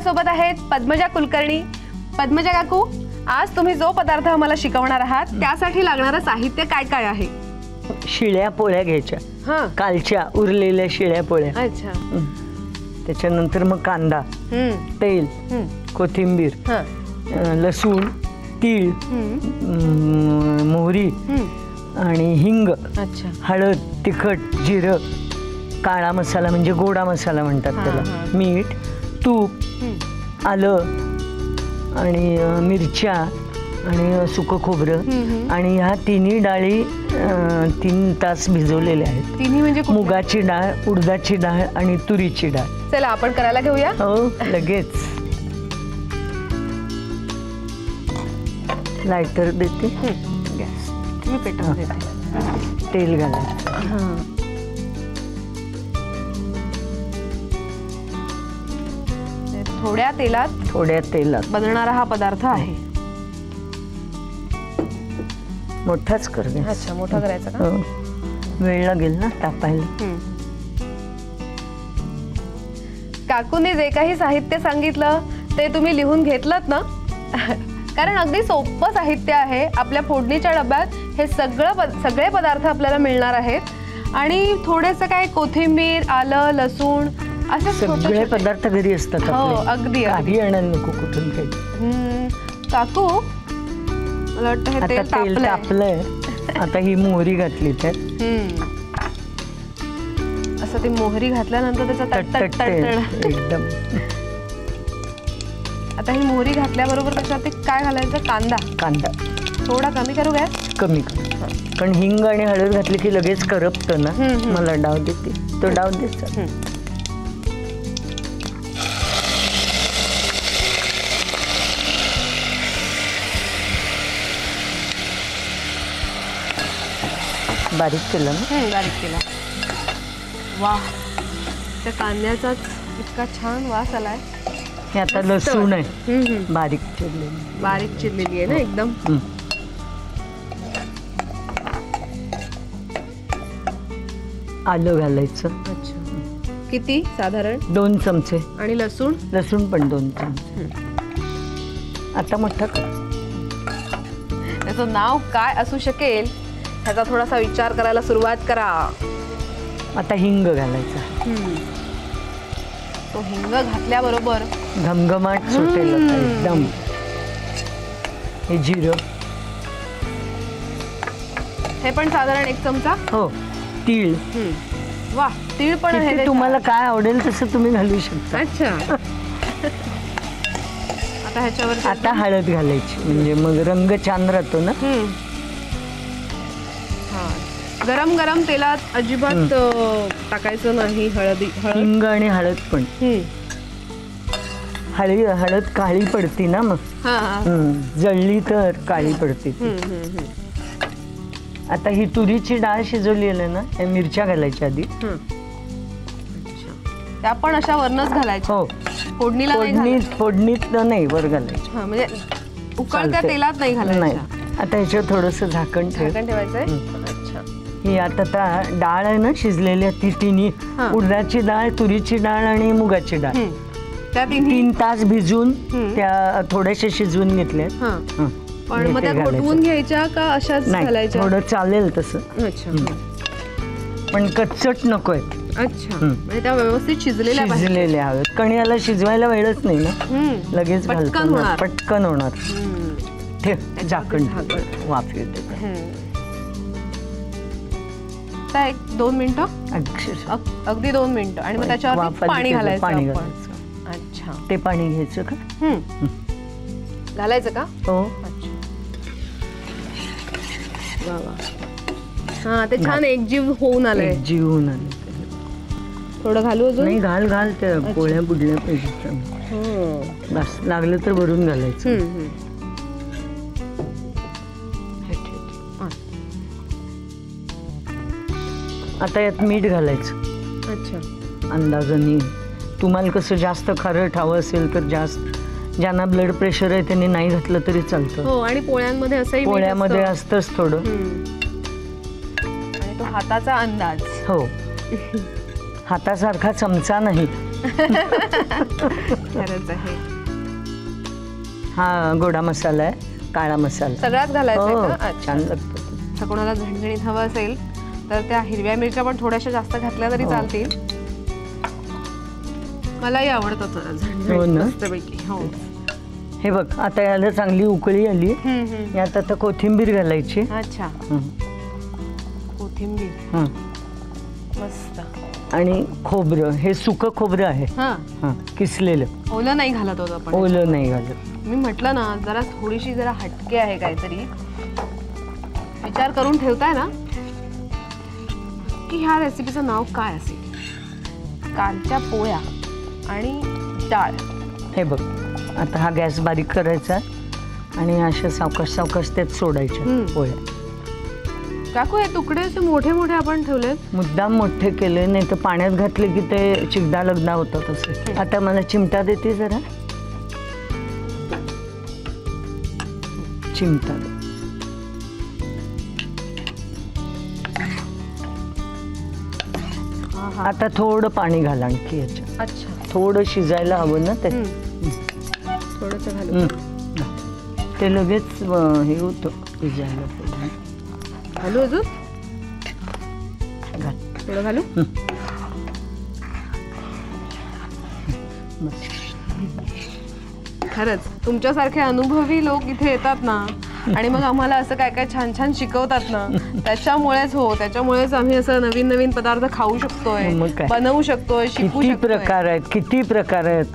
माझ्यासोबत आहेत पद्मजा कुलकर्णी. पद्मजा काकू, आज तुम्ही जो पदार्थ आम्हाला शिकवणार आहात त्यासाठी लागणारं साहित्य काय काय आहे? शिळ्या पोळ्या घ्यायच्या, कालच्या उरलेल्या शिळ्या पोळ्या. अच्छा. त्याच्यानंतर मग कांदा, तेल, कोथिंबीर, लसूण, तीळ, मोहरी आणि हिंग, हळद, तिखट, जिरं, काळा मसाला म्हणजे गोडा मसाला म्हणतात त्याला, मीठ, तूप, आलं आणि मिरच्या आणि सुकं खोबरं आणि ह्या तिन्ही डाळी 3 तास भिजवलेल्या आहेत. तिन्ही म्हणजे मुगाची डाळ, उडदाची डाळ आणि तुरीची डाळ. चला आपण करायला घेऊया. हो, लगेच. लायटर देते, गॅस मी पेटवून देते. तेल घालायचं. थोड्या तेलात बनणारा हा पदार्थ आहे. मोठाच कर. अच्छा, मोठा करायचा का? वेळ लागेल ना तापायला. काकूने जे काही साहित्य सांगितलं ते तुम्ही लिहून घेतलंत ना? कारण अगदी सोपं साहित्य आहे. आपल्या फोडणीच्या डब्यात हे सगळे पदार्थ आपल्याला मिळणार आहेत आणि थोडेसं काय कोथिंबीर, आलं, लसूण असे सगळे पदार्थ घरी असतात. हो, अगदी. काही आणायला नको कुठून काही. काकू, मला वाटतं हे तेल तापलंय. आता ही मोहरी घातली त्यात. असं ती मोहरी घातल्यानंतर त्याचा एकदम. आता ही मोहरी घातल्याबरोबर त्याच्यात काय घालायचं? कांदा थोडा कमी करू गॅस. कमी कर, कारण हिंग आणि हळद घातली की लगेच करपतं ना. मला डाव देते, तो डाव द्यायचा. बारीक केलं ना? बारीक केला. वा, त्या कांद्याचाच इतका छान वास आलाय. हे आता लसूण आहे, बारीक चिरलेली आहे ना एकदम. आलं घालायचं. अच्छा, किती? साधारण 2 चमचे. आणि लसूण पण 2 चमचे. आता मोठं कर. त्याचं नाव काय असू शकेल ह्याचा थोडासा विचार करायला सुरुवात करा. आता हिंग घालायचा. तो हिंग घातल्याबरोबर घमघमाट सुटेल एकदम. हे जिरं, हे पण साधारण 1 चमचा. हो. तीळ. वा, तीळ पण आहे. तुम्हाला काय आवडेल तसं तुम्ही घालू शकता. अच्छा. आता ह्याच्यावर आता हळद घालायची, म्हणजे मग रंग छान राहतो ना. गरम गरम तेलात अजिबात टाकायचं नाही. हिंग आणि हळद पण. हळद काळी पडती ना, मग जळली तर काळी पडते. आता ही तुरीची डाळ शिजवली आहे ना, या मिरच्या घालायच्या आधी. त्या पण अशा वरनच घालायच्या. हो, फोडणीत नाही, वर घालायच्या. म्हणजे उकळत्या तेलात नाही घालायच्या. आता ह्याच्यावर थोडंसं झाकण ठेवायचंय. ही आता डाळ आहे ना शिजलेली, ती तिन्ही, उडदाची डाळ, तुरीची डाळ आणि मुगाची डाळ, त्या 3 तास भिजून त्या थोड्याशा शिजवून घेतल्या. पण मग त्या घोटवून घ्यायच्या का अशाच घालायच्या? थोडं चालेल तसं. अच्छा, पण कच्चट नकोय. अच्छा, म्हणजे त्या व्यवस्थित शिजलेल्या हव्यात. कणियाला शिजवायला वेळच नाही ना, लगेच पटकन होणार. ठेव झाकण, वाफ येते. 1-2 मिनिटं, अगदी 2 मिनिटं. आणि मग त्याच्यावर पाणी घालायचं. अच्छा, ते पाणी घ्यायचं का? घालायचं का? हो. हा, ते छान एकजीव होऊन आलंय. थोडं घालू अजून? नाही, घाल. त्या पोळ्या बुडल्या पाहिजे. बस, लागलं तर भरून घालायचं. आता यात मीठ घालायचं. अच्छा, अंदाजाने. तुम्हाला कसं जास्त खारट हवं असेल तर जास्त. ज्यांना ब्लड प्रेशर आहे त्यांनी नाही घातलं तरी चालतं. हो, आणि पोळ्यामध्ये असतंच थोडं. आणि तो हाताचा अंदाज. हो, हातासारखा चमचा नाही, खरंच आहे. हा गोडा मसाला आहे, काळा मसाला सगळ्याच घालायचं हो, का? अच्छा. छान लागतं. तर कोणाला झणझणीत हवं असेल तर त्या हिरव्या मिरच्या पण थोड्याशा जास्त घातल्या तरी हो. चालतील. मलाही आवडतं जरा हो झणझणीत ना? मस्तपैकी. हो. हे बघ आता याला चांगली उकळी आली. हम्म. यात आता कोथिंबीर घालायची. अच्छा. कोथिंबीर हं. मस्त. आणि खोबरं, हे सुकं खोबरं आहे. हा, किसलेलं, ओलं नाही घालत होतं आपण. ओलं नाही घालत. मी म्हटलं ना जरा थोडीशी जरा हटके आहे काहीतरी. विचार करून ठेवताय ना की ह्या रेसिपीचं नाव काय असेल. कालच्या पोळ्या आणि डाळ. हे बघ आता हा गॅस बारीक करायचा आणि अशा सावकाश सावकाश त्यात सोडायच्या पोळ्या. काकू हे तुकडे असे मोठे मोठे आपण ठेवलेत. मुद्दाम मोठे केले, नाही तर पाण्यात घातले की ते चिकदा लगदा होतात असे. आता मला चिमटा देते जरा. चिमटा दे. आता थोडं पाणी घाल आणखी याच्यात. अच्छा. थोडं शिजायला हवं ना त्यात. थोडंसं घालू. ते लगेच हे होतं शिजायला. घालू अजून घाल. थोडं घालू. खरंच तुमच्यासारखे अनुभवी लोक इथे येतात ना आणि मग आम्हाला असं काय काय छान छान शिकवतात ना, त्याच्यामुळेच आम्ही असं नवीन नवीन पदार्थ खाऊ शकतोय, बनवू शकतोय, शिकू शकतोय. किती प्रकार आहेत.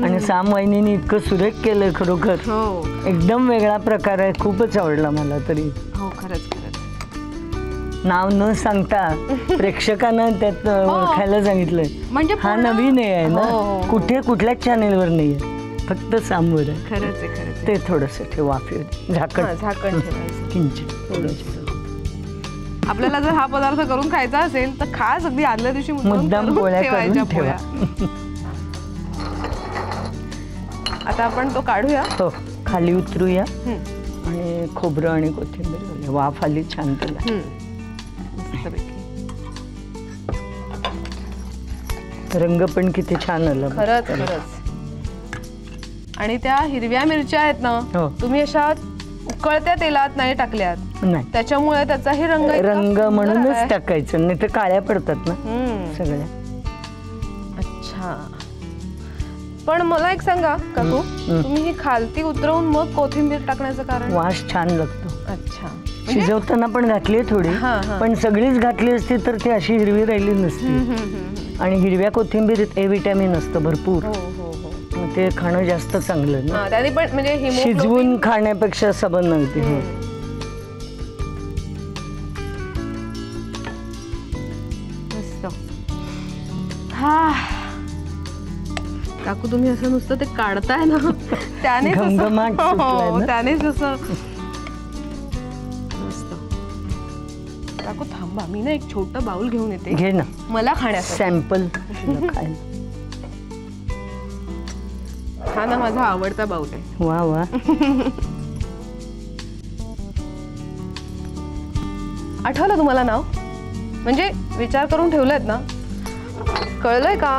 आणि साम वहिनीने इतकं सुरेख केलंय खरोखर. हो, एकदम वेगळा प्रकार आहे. खूपच आवडला मला तरी. हो खरंच. नाव न सांगता प्रेक्षकांना त्यात ओळखायला सांगितलंय. म्हणजे हा नवीन आहे ना, कुठल्याच चॅनेलवर नाहीये, फक्त सामवर आहे. खरंच. ते थोडंसं ठेव वाफेवर. झाकण ठेवायचं किंचित. आपल्याला जर हा पदार्थ करून खायचा असेल तर खास अगदी आदल्या दिवशी मुद्दाम पोळ्या करून ठेवा. आता आपण तो काढूया. हो, खाली उतरूया आणि खोबरं आणि कोथिंबीर घालूया. वाफ आली छान त्याला. रंग पण किती छान आला. खरंच. आणि त्या हिरव्या मिरच्या आहेत ना, तुम्ही अशा उकळत्या तेलात नाही टाकल्यात, त्याच्यामुळे त्याचाही रंग म्हणूनच टाकायचं, नाही तर काळ्या पडतात ना सगळ्या. अच्छा. पण मला एक सांगा काकू, तुम्ही ही खालती उतरवून मग कोथिंबीर टाकण्याचं कारण? वास छान लागतो. अच्छा. शिजवताना पण घातली थोडी, पण सगळीच घातली असती तर ती अशी हिरवी राहिली नसती. आणि हिरव्या कोथिंबीरीत ए विटॅमिन असतं भरपूर. ते खाणं जास्त चांगलं ना. त्याने पण म्हणजे शिजवून खाण्यापेक्षा सबन नव्हती. काकू तुम्ही असं नुसतं ते काढताय ना, त्यानेच असं मस्त. काकू थांबा, मी ना एक छोटं बाउल घेऊन येते. घे ना, मला खाण्याचं सॅम्पल. हा ना माझा आवडता बाउल आहे. वा वा. आठवलं तुम्हाला नाव? म्हणजे विचार करून ठेवलंय ना? कळलंय का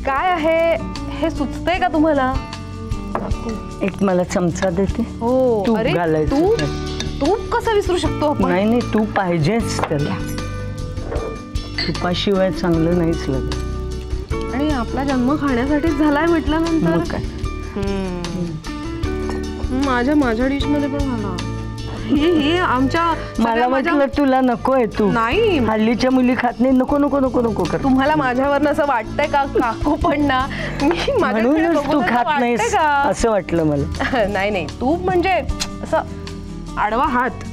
काय आहे हे? सुचतंय का तुम्हाला? एक मला चमचा देते. हो. तूप घालायचं. तूप कसं विसरू शकतो आपण? नाही तूप पाहिजेच त्याला. तुपाशिवाय चांगलं नाहीच लागत. आणि आपला जन्म खाण्यासाठीच झालाय म्हटल्यानंतर काय. माझ्या डिश मध्ये पण घाला. हे आमच्या मला वाटलं तुला नकोय. तू नाही, हल्लीच्या मुली खात नाही. नको नको नको नको कर. तुम्हाला माझ्यावर असं वाटतंय का काकू? पण ना म्हणूनच तू खात नाहीस असं वाटलं मला. नाही तूप म्हणजे असं आडवा हात.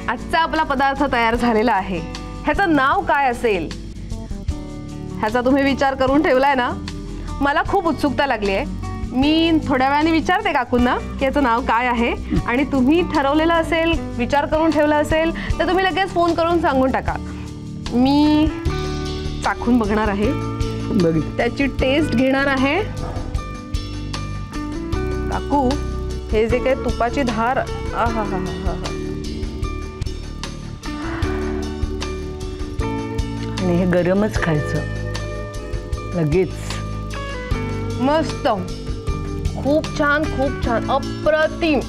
आजचा आपला पदार्थ तयार झालेला आहे. ह्याचं नाव काय असेल ह्याचा तुम्ही विचार करून ठेवलाय ना? मला खूप उत्सुकता लागली आहे. मी थोड्या वेळाने विचारते काकूंना की याचं नाव काय आहे, आणि तुम्ही ठरवलेलं असेल, विचार करून ठेवला असेल तर तुम्ही लगेच फोन करून सांगून टाका. मी चाखून बघणार आहे, त्याची टेस्ट घेणार आहे. काकू हे जे काही तुपाची धार, आणि हे गरमच खायचं लगेच. मस्त, खूप छान, अप्रतिम.